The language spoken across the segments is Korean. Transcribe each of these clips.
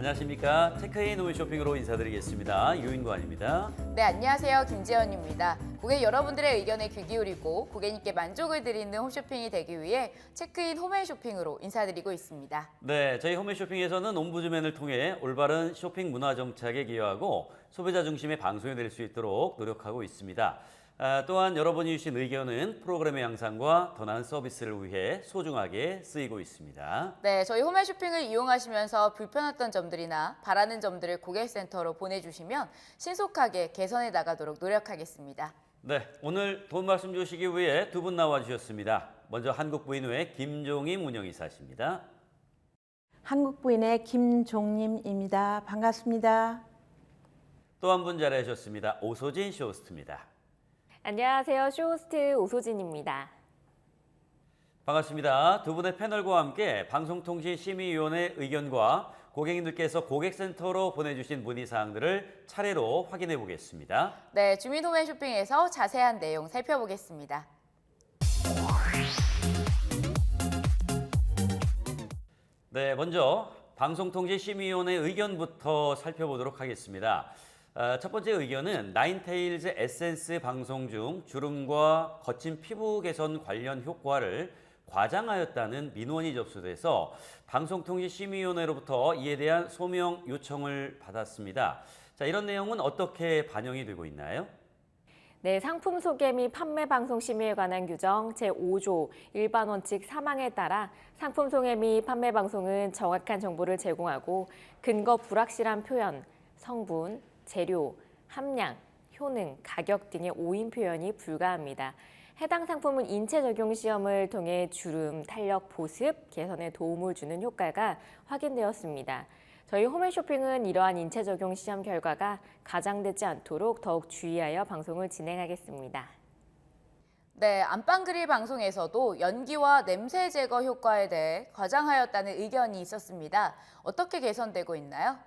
안녕하십니까. 체크인 홈쇼핑으로 인사드리겠습니다. 유인관입니다. 네, 안녕하세요. 김재현입니다. 고객 여러분들의 의견에 귀 기울이고 고객님께 만족을 드리는 홈쇼핑이 되기 위해 체크인 홈앤쇼핑으로 인사드리고 있습니다. 네, 저희 홈앤쇼핑에서는 옴부즈맨을 통해 올바른 쇼핑 문화 정착에 기여하고 소비자 중심의 방송이 될 수 있도록 노력하고 있습니다. 또한 여러분이 주신 의견은 프로그램의 양상과 더 나은 서비스를 위해 소중하게 쓰이고 있습니다. 네, 저희 홈앤쇼핑을 이용하시면서 불편했던 점들이나 바라는 점들을 고객센터로 보내주시면 신속하게 개선해 나가도록 노력하겠습니다. 네, 오늘 도움 말씀 주시기 위해 두 분 나와주셨습니다. 먼저 한국부인회 김종임 운영이사십니다. 한국부인의 김종림입니다. 반갑습니다. 또 한 분 자리하셨습니다. 오소진 쇼호스트입니다. 안녕하세요. 쇼호스트 오소진입니다. 반갑습니다. 두 분의 패널과 함께 방송통신심의위원회 의견과 고객님들께서 고객센터로 보내주신 문의사항들을 차례로 확인해 보겠습니다. 네, 주민 홈앤쇼핑에서 자세한 내용 살펴보겠습니다. 네, 먼저 방송통신심의위원회 의견부터 살펴보도록 하겠습니다. 첫 번째 의견은 나인테일즈 에센스 방송 중 주름과 거친 피부 개선 관련 효과를 과장하였다는 민원이 접수돼서 방송통신심의위원회로부터 이에 대한 소명 요청을 받았습니다. 자, 이런 내용은 어떻게 반영이 되고 있나요? 네, 상품 소개 및 판매 방송 심의에 관한 규정 제5조 일반 원칙 3항에 따라 상품 소개 및 판매 방송은 정확한 정보를 제공하고 근거 불확실한 표현, 성분, 재료, 함량, 효능, 가격 등의 오인 표현이 불가합니다. 해당 상품은 인체 적용 시험을 통해 주름, 탄력, 보습, 개선에 도움을 주는 효과가 확인되었습니다. 저희 홈앤쇼핑은 이러한 인체 적용 시험 결과가 가장되지 않도록 더욱 주의하여 방송을 진행하겠습니다. 네, 안방그릴 방송에서도 연기와 냄새 제거 효과에 대해 과장하였다는 의견이 있었습니다. 어떻게 개선되고 있나요?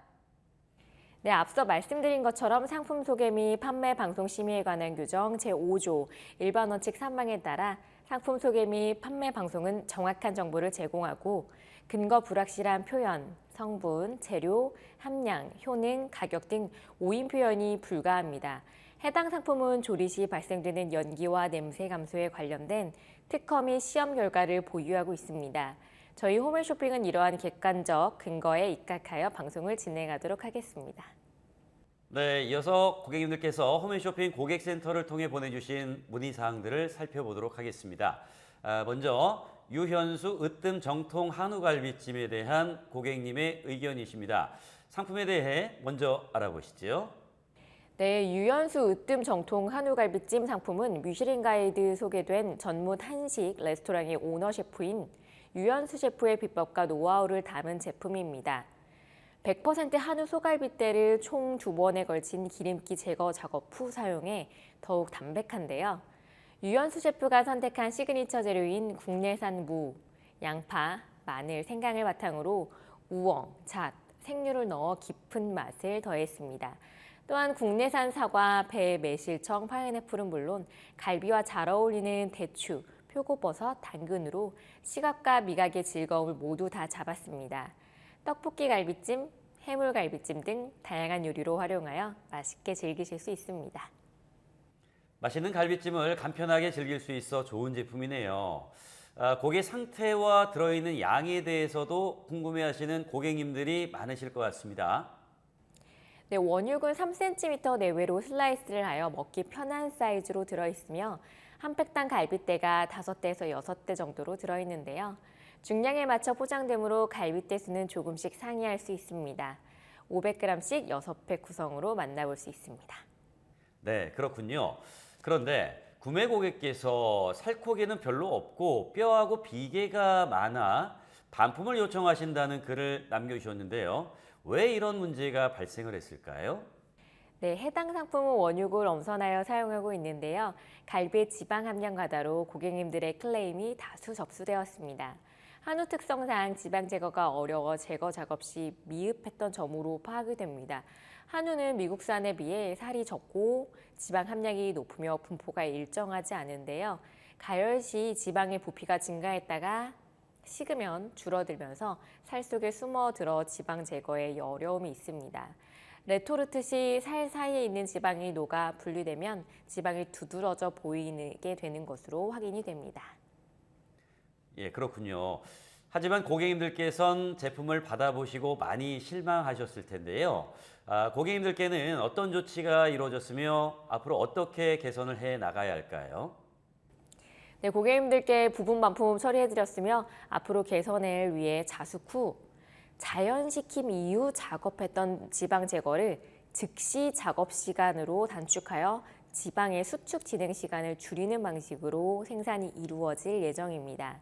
네, 앞서 말씀드린 것처럼 상품 소개 및 판매 방송 심의에 관한 규정 제5조 일반 원칙 3항에 따라 상품 소개 및 판매 방송은 정확한 정보를 제공하고 근거 불확실한 표현, 성분, 재료, 함량, 효능, 가격 등 오인 표현이 불가합니다. 해당 상품은 조리 시 발생되는 연기와 냄새 감소에 관련된 특허 및 시험 결과를 보유하고 있습니다. 저희 홈앤쇼핑은 이러한 객관적 근거에 입각하여 방송을 진행하도록 하겠습니다. 네, 이어서 고객님들께서 홈앤쇼핑 고객센터를 통해 보내주신 문의사항들을 살펴보도록 하겠습니다. 먼저 유현수 으뜸 정통 한우갈비찜에 대한 고객님의 의견이십니다. 상품에 대해 먼저 알아보시죠. 네, 유현수 으뜸 정통 한우갈비찜 상품은 미슐린 가이드 소개된 전문 한식 레스토랑의 오너 셰프인 유현수 셰프의 비법과 노하우를 담은 제품입니다. 100% 한우 소갈비대를 총 2번에 걸친 기름기 제거 작업 후 사용해 더욱 담백한데요. 유현수 셰프가 선택한 시그니처 재료인 국내산 무, 양파, 마늘, 생강을 바탕으로 우엉, 잣, 생류를 넣어 깊은 맛을 더했습니다. 또한 국내산 사과, 배, 매실청, 파인애플은 물론 갈비와 잘 어울리는 대추, 표고버섯, 당근으로 시각과 미각의 즐거움을 모두 다 잡았습니다. 떡볶이 갈비찜, 해물 갈비찜 등 다양한 요리로 활용하여 맛있게 즐기실 수 있습니다. 맛있는 갈비찜을 간편하게 즐길 수 있어 좋은 제품이네요. 고기 상태와 들어있는 양에 대해서도 궁금해하시는 고객님들이 많으실 것 같습니다. 네, 원육은 3cm 내외로 슬라이스를 하여 먹기 편한 사이즈로 들어있으며 한 팩당 갈비대가 5대에서 6대 정도로 들어있는데요. 중량에 맞춰 포장되므로 갈비대 수는 조금씩 상이할 수 있습니다. 500g씩 6팩 구성으로 만나볼 수 있습니다. 네, 그렇군요. 그런데 구매 고객께서 살코기는 별로 없고 뼈하고 비계가 많아 반품을 요청하신다는 글을 남겨주셨는데요. 왜 이런 문제가 발생을 했을까요? 네, 해당 상품은 원육을 엄선하여 사용하고 있는데요. 갈비의 지방 함량 과다로 고객님들의 클레임이 다수 접수되었습니다. 한우 특성상 지방 제거가 어려워 제거 작업 시 미흡했던 점으로 파악이 됩니다. 한우는 미국산에 비해 살이 적고 지방 함량이 높으며 분포가 일정하지 않은데요. 가열 시 지방의 부피가 증가했다가 식으면 줄어들면서 살 속에 숨어들어 지방 제거에 어려움이 있습니다. 레토르트 시 살 사이에 있는 지방이 녹아 분리되면 지방이 두드러져 보이게 되는 것으로 확인이 됩니다. 예, 그렇군요. 하지만 고객님들께선 제품을 받아보시고 많이 실망하셨을 텐데요. 고객님들께는 어떤 조치가 이루어졌으며 앞으로 어떻게 개선을 해 나가야 할까요? 네, 고객님들께 부분 반품 처리해드렸으며 앞으로 개선을 위해 자숙 후 자연식힘 이후 작업했던 지방 제거를 즉시 작업 시간으로 단축하여 지방의 수축 진행 시간을 줄이는 방식으로 생산이 이루어질 예정입니다.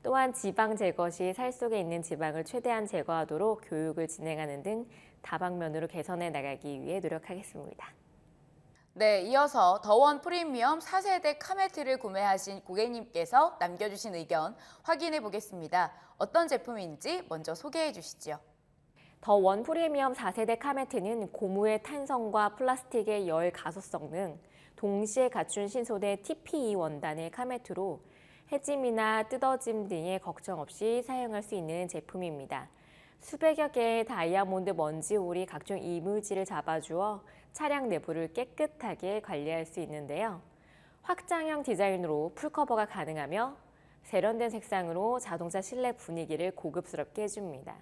또한 지방 제거 시 살 속에 있는 지방을 최대한 제거하도록 교육을 진행하는 등 다방면으로 개선해 나가기 위해 노력하겠습니다. 네, 이어서 더원 프리미엄 4세대 카메트를 구매하신 고객님께서 남겨주신 의견 확인해 보겠습니다. 어떤 제품인지 먼저 소개해 주시죠. 더 원 프리미엄 4세대 카메트는 고무의 탄성과 플라스틱의 열 가소성 등 동시에 갖춘 신소재 TPE 원단의 카메트로 해짐이나 뜯어짐 등의 걱정 없이 사용할 수 있는 제품입니다. 수백여 개의 다이아몬드 먼지홀이 각종 이물질을 잡아주어 차량 내부를 깨끗하게 관리할 수 있는데요. 확장형 디자인으로 풀커버가 가능하며 세련된 색상으로 자동차 실내 분위기를 고급스럽게 해줍니다.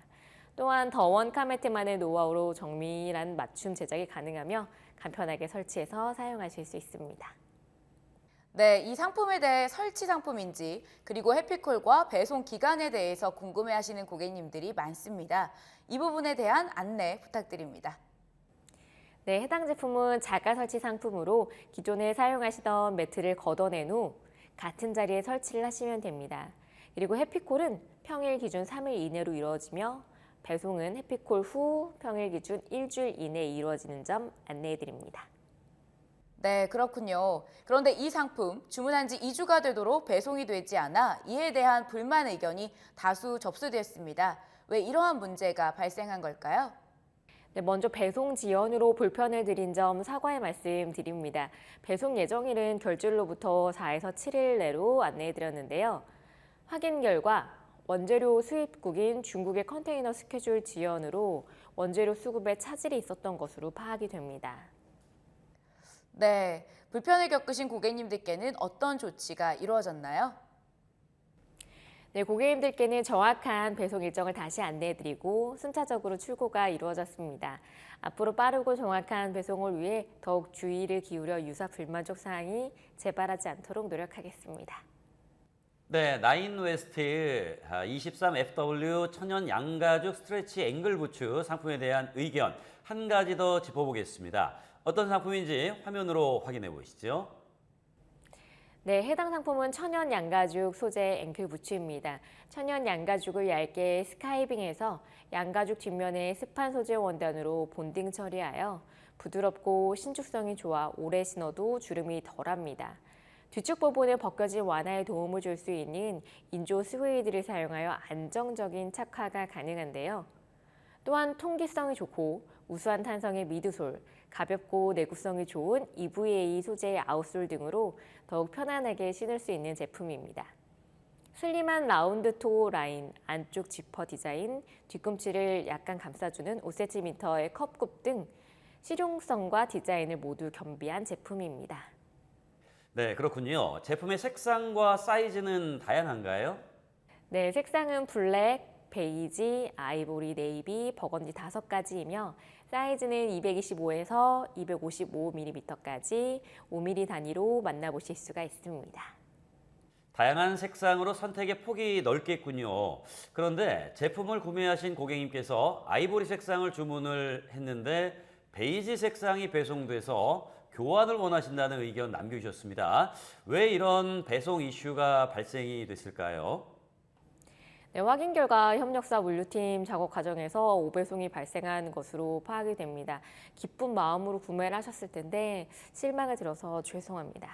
또한 더원 카메트만의 노하우로 정밀한 맞춤 제작이 가능하며 간편하게 설치해서 사용하실 수 있습니다. 네, 이 상품에 대해 설치 상품인지 그리고 해피콜과 배송 기간에 대해서 궁금해하시는 고객님들이 많습니다. 이 부분에 대한 안내 부탁드립니다. 네, 해당 제품은 자가 설치 상품으로 기존에 사용하시던 매트를 걷어낸 후 같은 자리에 설치를 하시면 됩니다. 그리고 해피콜은 평일 기준 3일 이내로 이루어지며 배송은 해피콜 후 평일 기준 일주일 이내에 이루어지는 점 안내해 드립니다. 네, 그렇군요. 그런데 이 상품 주문한 지 2주가 되도록 배송이 되지 않아 이에 대한 불만 의견이 다수 접수되었습니다. 왜 이러한 문제가 발생한 걸까요? 네, 먼저 배송 지연으로 불편을 드린 점 사과의 말씀 드립니다. 배송 예정일은 결제일로부터 4에서 7일 내로 안내해 드렸는데요. 확인 결과 원재료 수입국인 중국의 컨테이너 스케줄 지연으로 원재료 수급에 차질이 있었던 것으로 파악이 됩니다. 네, 불편을 겪으신 고객님들께는 어떤 조치가 이루어졌나요? 네, 고객님들께는 정확한 배송 일정을 다시 안내해드리고 순차적으로 출고가 이루어졌습니다. 앞으로 빠르고 정확한 배송을 위해 더욱 주의를 기울여 유사 불만족 사항이 재발하지 않도록 노력하겠습니다. 네, 나인웨스트 23FW 천연 양가죽 스트레치 앵글 부츠 상품에 대한 의견 한 가지 더 짚어보겠습니다. 어떤 상품인지 화면으로 확인해 보시죠. 네, 해당 상품은 천연 양가죽 소재 앵클 부츠입니다. 천연 양가죽을 얇게 스카이빙해서 양가죽 뒷면에 습한 소재 원단으로 본딩 처리하여 부드럽고 신축성이 좋아 오래 신어도 주름이 덜합니다. 뒤쪽 부분을 벗겨진 완화에 도움을 줄 수 있는 인조 스웨이드를 사용하여 안정적인 착화가 가능한데요. 또한 통기성이 좋고 우수한 탄성의 미드솔, 가볍고 내구성이 좋은 EVA 소재의 아웃솔 등으로 더욱 편안하게 신을 수 있는 제품입니다. 슬림한 라운드 토 라인, 안쪽 지퍼 디자인, 뒤꿈치를 약간 감싸주는 5cm의 컵굽 등 실용성과 디자인을 모두 겸비한 제품입니다. 네, 그렇군요. 제품의 색상과 사이즈는 다양한가요? 네, 색상은 블랙, 베이지, 아이보리, 네이비, 버건디 5가지이며 사이즈는 225에서 255mm까지 5mm 단위로 만나보실 수가 있습니다. 다양한 색상으로 선택의 폭이 넓겠군요. 그런데 제품을 구매하신 고객님께서 아이보리 색상을 주문을 했는데 베이지 색상이 배송돼서 교환을 원하신다는 의견 남겨주셨습니다. 왜 이런 배송 이슈가 발생이 됐을까요? 네, 확인 결과 협력사 물류팀 작업 과정에서 오배송이 발생한 것으로 파악이 됩니다. 기쁜 마음으로 구매를 하셨을 텐데 실망을 드려서 죄송합니다.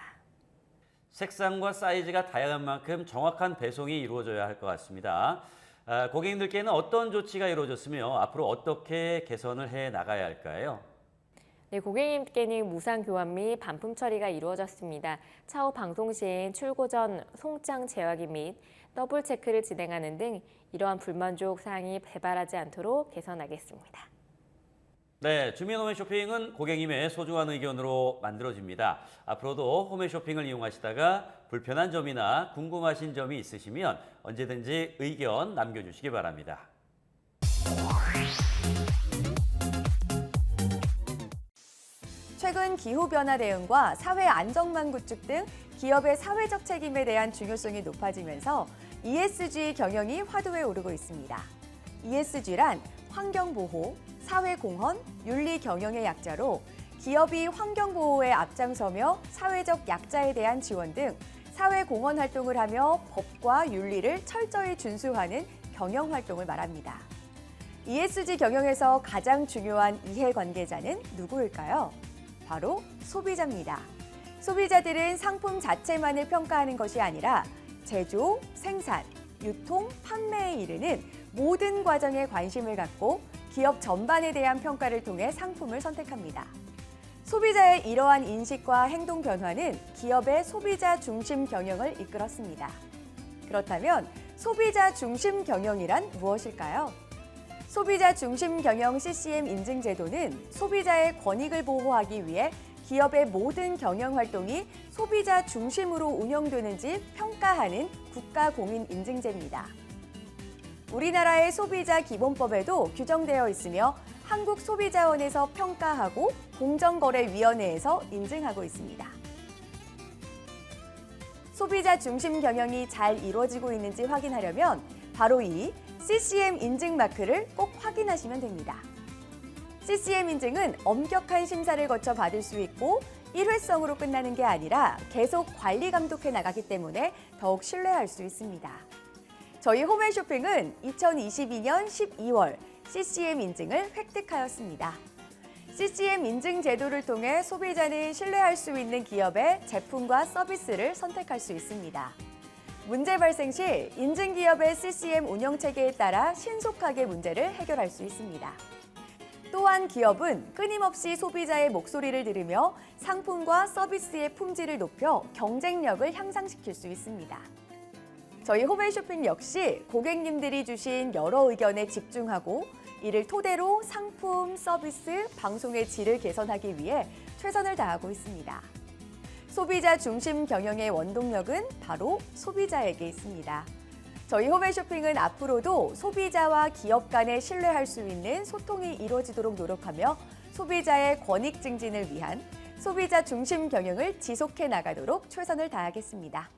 색상과 사이즈가 다양한 만큼 정확한 배송이 이루어져야 할 것 같습니다. 고객님들께는 어떤 조치가 이루어졌으며 앞으로 어떻게 개선을 해 나가야 할까요? 네, 고객님께는 무상 교환 및 반품 처리가 이루어졌습니다. 차후 방송 시엔 출고 전 송장 재확인 및 더블 체크를 진행하는 등 이러한 불만족 사항이 배발하지 않도록 개선하겠습니다. 네, 주민 홈앤 쇼핑은 고객님의 소중한 의견으로 만들어집니다. 앞으로도 홈앤 쇼핑을 이용하시다가 불편한 점이나 궁금하신 점이 있으시면 언제든지 의견 남겨주시기 바랍니다. 최근 기후변화 대응과 사회 안정망 구축 등 기업의 사회적 책임에 대한 중요성이 높아지면서 ESG 경영이 화두에 오르고 있습니다. ESG란 환경보호, 사회공헌, 윤리경영의 약자로 기업이 환경보호에 앞장서며 사회적 약자에 대한 지원 등 사회공헌 활동을 하며 법과 윤리를 철저히 준수하는 경영활동을 말합니다. ESG 경영에서 가장 중요한 이해관계자는 누구일까요? 바로 소비자입니다. 소비자들은 상품 자체만을 평가하는 것이 아니라 제조, 생산, 유통, 판매에 이르는 모든 과정에 관심을 갖고 기업 전반에 대한 평가를 통해 상품을 선택합니다. 소비자의 이러한 인식과 행동 변화는 기업의 소비자 중심 경영을 이끌었습니다. 그렇다면 소비자 중심 경영이란 무엇일까요? 소비자 중심 경영 CCM 인증 제도는 소비자의 권익을 보호하기 위해 기업의 모든 경영 활동이 소비자 중심으로 운영되는지 평가하는 국가 공인 인증제입니다. 우리나라의 소비자 기본법에도 규정되어 있으며 한국소비자원에서 평가하고 공정거래위원회에서 인증하고 있습니다. 소비자 중심 경영이 잘 이루어지고 있는지 확인하려면 바로 이 CCM 인증 마크를 꼭 확인하시면 됩니다. CCM 인증은 엄격한 심사를 거쳐 받을 수 있고 일회성으로 끝나는 게 아니라 계속 관리 감독해 나가기 때문에 더욱 신뢰할 수 있습니다. 저희 홈앤쇼핑은 2022년 12월 CCM 인증을 획득하였습니다. CCM 인증 제도를 통해 소비자는 신뢰할 수 있는 기업의 제품과 서비스를 선택할 수 있습니다. 문제 발생 시 인증기업의 CCM 운영체계에 따라 신속하게 문제를 해결할 수 있습니다. 또한 기업은 끊임없이 소비자의 목소리를 들으며 상품과 서비스의 품질을 높여 경쟁력을 향상시킬 수 있습니다. 저희 홈앤쇼핑 역시 고객님들이 주신 여러 의견에 집중하고 이를 토대로 상품, 서비스, 방송의 질을 개선하기 위해 최선을 다하고 있습니다. 소비자 중심 경영의 원동력은 바로 소비자에게 있습니다. 저희 홈앤쇼핑은 앞으로도 소비자와 기업 간에 신뢰할 수 있는 소통이 이루어지도록 노력하며 소비자의 권익 증진을 위한 소비자 중심 경영을 지속해 나가도록 최선을 다하겠습니다.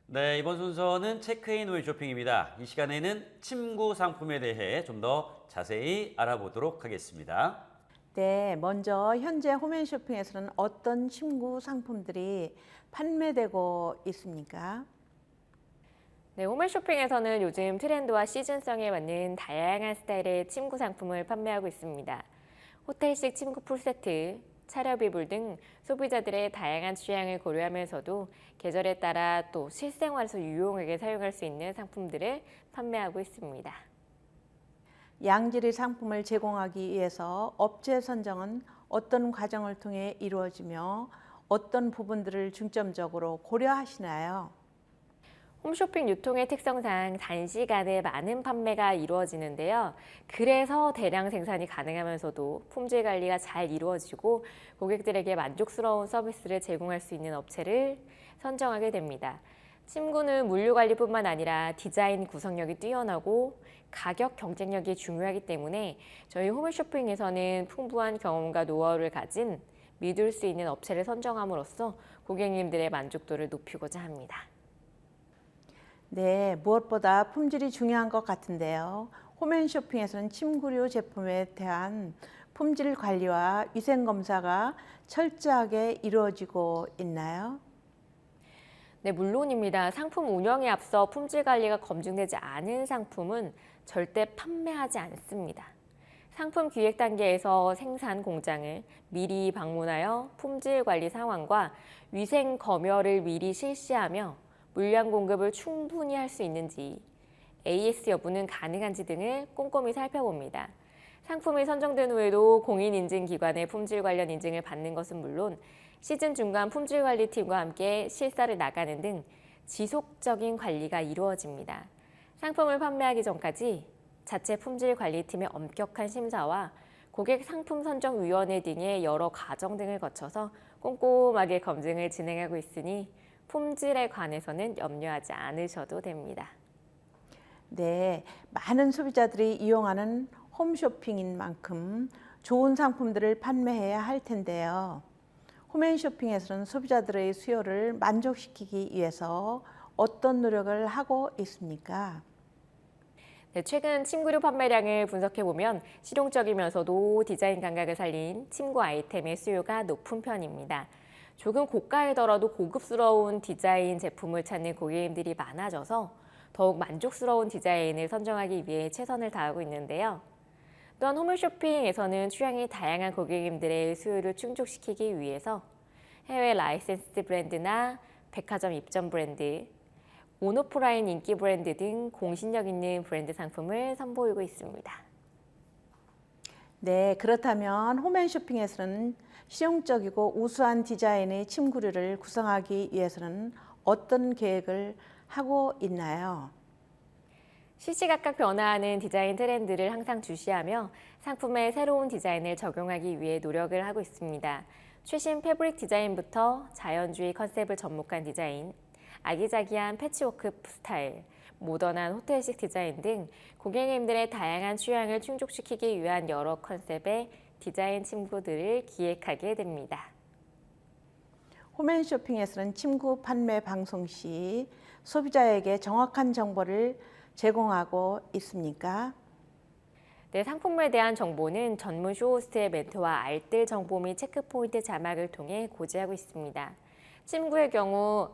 네, 이번 순서는 체크인 홈쇼핑입니다. 이 시간에는 침구 상품에 대해 좀 더 자세히 알아보도록 하겠습니다. 네, 먼저 현재 홈앤쇼핑에서는 어떤 침구 상품들이 판매되고 있습니까? 네, 홈앤쇼핑에서는 요즘 트렌드와 시즌성에 맞는 다양한 스타일의 침구 상품을 판매하고 있습니다. 호텔식 침구 풀세트, 차렵 이불 등 소비자들의 다양한 취향을 고려하면서도 계절에 따라 또 실생활에서 유용하게 사용할 수 있는 상품들을 판매하고 있습니다. 양질의 상품을 제공하기 위해서 업체 선정은 어떤 과정을 통해 이루어지며 어떤 부분들을 중점적으로 고려하시나요? 홈쇼핑 유통의 특성상 단시간에 많은 판매가 이루어지는데요. 그래서 대량 생산이 가능하면서도 품질 관리가 잘 이루어지고 고객들에게 만족스러운 서비스를 제공할 수 있는 업체를 선정하게 됩니다. 침구는 물류 관리뿐만 아니라 디자인 구성력이 뛰어나고 가격 경쟁력이 중요하기 때문에 저희 홈쇼핑에서는 풍부한 경험과 노하우를 가진 믿을 수 있는 업체를 선정함으로써 고객님들의 만족도를 높이고자 합니다. 네, 무엇보다 품질이 중요한 것 같은데요. 홈앤쇼핑에서는 침구류 제품에 대한 품질 관리와 위생 검사가 철저하게 이루어지고 있나요? 네, 물론입니다. 상품 운영에 앞서 품질 관리가 검증되지 않은 상품은 절대 판매하지 않습니다. 상품 기획 단계에서 생산 공장을 미리 방문하여 품질 관리 상황과 위생 검열을 미리 실시하며 물량 공급을 충분히 할 수 있는지, AS 여부는 가능한지 등을 꼼꼼히 살펴봅니다. 상품이 선정된 후에도 공인인증기관의 품질 관련 인증을 받는 것은 물론 시즌 중간 품질관리팀과 함께 실사를 나가는 등 지속적인 관리가 이루어집니다. 상품을 판매하기 전까지 자체 품질관리팀의 엄격한 심사와 고객 상품 선정위원회 등의 여러 과정 등을 거쳐서 꼼꼼하게 검증을 진행하고 있으니 품질에 관해서는 염려하지 않으셔도 됩니다. 네, 많은 소비자들이 이용하는 홈쇼핑인 만큼 좋은 상품들을 판매해야 할 텐데요. 홈앤쇼핑에서는 소비자들의 수요를 만족시키기 위해서 어떤 노력을 하고 있습니까? 네, 최근 침구류 판매량을 분석해보면 실용적이면서도 디자인 감각을 살린 침구 아이템의 수요가 높은 편입니다. 조금 고가이더라도 고급스러운 디자인 제품을 찾는 고객님들이 많아져서 더욱 만족스러운 디자인을 선정하기 위해 최선을 다하고 있는데요. 또한 홈쇼핑에서는 취향이 다양한 고객님들의 수요를 충족시키기 위해서 해외 라이센스 브랜드나 백화점 입점 브랜드, 온오프라인 인기 브랜드 등 공신력 있는 브랜드 상품을 선보이고 있습니다. 네, 그렇다면 홈앤쇼핑에서는 실용적이고 우수한 디자인의 침구류를 구성하기 위해서는 어떤 계획을 하고 있나요? 시시각각 변화하는 디자인 트렌드를 항상 주시하며 상품의 새로운 디자인을 적용하기 위해 노력을 하고 있습니다. 최신 패브릭 디자인부터 자연주의 컨셉을 접목한 디자인, 아기자기한 패치워크 스타일, 모던한 호텔식 디자인 등 고객님들의 다양한 취향을 충족시키기 위한 여러 컨셉의 디자인 침구들을 기획하게 됩니다. 홈앤쇼핑에서는 침구 판매 방송 시 소비자에게 정확한 정보를 제공하고 있습니까? 네, 상품에 대한 정보는 전문 쇼호스트의 멘트와 알뜰 정보 및 체크포인트 자막을 통해 고지하고 있습니다. 침구의 경우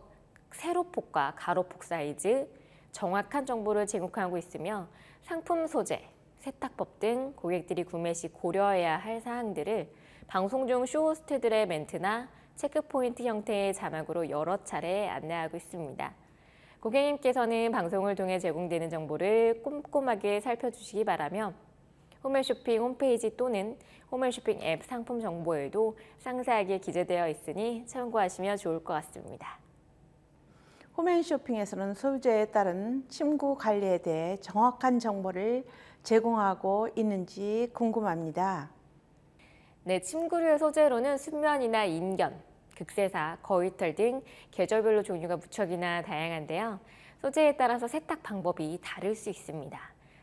세로폭과 가로폭 사이즈, 정확한 정보를 제공하고 있으며 상품 소재, 세탁법 등 고객들이 구매 시 고려해야 할 사항들을 방송 중 쇼호스트들의 멘트나 체크포인트 형태의 자막으로 여러 차례 안내하고 있습니다. 고객님께서는 방송을 통해 제공되는 정보를 꼼꼼하게 살펴주시기 바라며 홈앤쇼핑 홈페이지 또는 홈앤쇼핑 앱 상품 정보에도 상세하게 기재되어 있으니 참고하시면 좋을 것 같습니다. 홈앤쇼핑에서는 소비자에 따른 침구 관리에 대해 정확한 정보를 제공하고 있는지 궁금합니다. 네, 침구류의 소재로는 순면이나 인견, 극세사, 거위털 등 계절별로 종류가 무척이나 다양한데요. 소재에 따라서 세탁 방법이 다를 수 있습니다.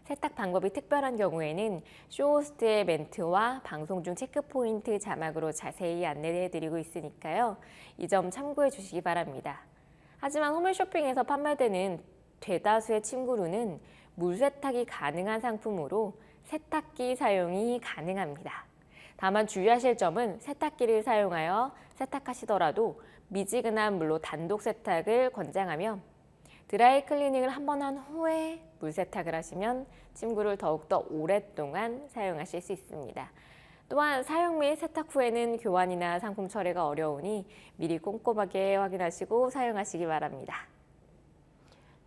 세탁 방법이 특별한 경우에는 쇼호스트의 멘트와 방송 중 체크포인트 자막으로 자세히 안내해드리고 있으니까요. 이 점 참고해 주시기 바랍니다. 하지만 홈쇼핑에서 판매되는 대다수의 침구류는 물세탁이 가능한 상품으로 세탁기 사용이 가능합니다. 다만 주의하실 점은 세탁기를 사용하여 세탁하시더라도 미지근한 물로 단독 세탁을 권장하며 드라이 클리닝을 한 번 한 후에 물 세탁을 하시면 침구를 더욱더 오랫동안 사용하실 수 있습니다. 또한 사용 및 세탁 후에는 교환이나 상품 처리가 어려우니 미리 꼼꼼하게 확인하시고 사용하시기 바랍니다.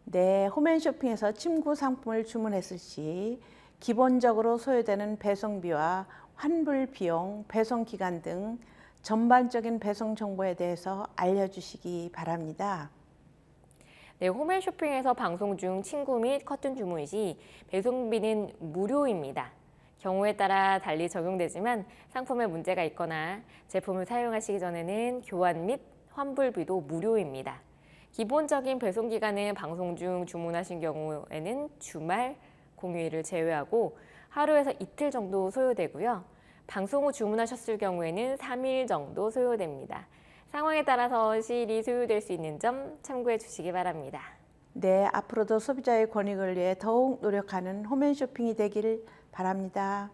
네, 홈앤쇼핑에서 침구 상품을 주문했을 시 기본적으로 소요되는 배송비와 환불 비용, 배송 기간 등 전반적인 배송 정보에 대해서 알려주시기 바랍니다. 네, 홈앤쇼핑에서 방송 중 침구 및 커튼 주문 시 배송비는 무료입니다. 경우에 따라 달리 적용되지만 상품에 문제가 있거나 제품을 사용하시기 전에는 교환 및 환불비도 무료입니다. 기본적인 배송 기간은 방송 중 주문하신 경우에는 주말, 공휴일을 제외하고 하루에서 이틀 정도 소요되고요. 방송 후 주문하셨을 경우에는 3일 정도 소요됩니다. 상황에 따라서 시일이 소요될 수 있는 점 참고해 주시기 바랍니다. 네, 앞으로도 소비자의 권익을 위해 더욱 노력하는 홈앤쇼핑이 되길 바랍니다.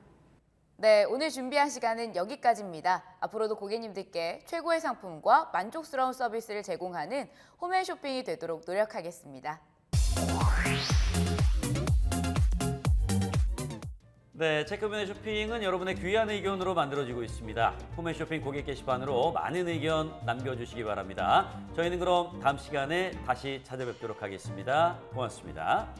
네, 오늘 준비한 시간은 여기까지입니다. 앞으로도 고객님들께 최고의 상품과 만족스러운 서비스를 제공하는 홈앤쇼핑이 되도록 노력하겠습니다. 네, 체크맨의 쇼핑은 여러분의 귀한 의견으로 만들어지고 있습니다. 홈앤쇼핑 고객 게시판으로 많은 의견 남겨주시기 바랍니다. 저희는 그럼 다음 시간에 다시 찾아뵙도록 하겠습니다. 고맙습니다.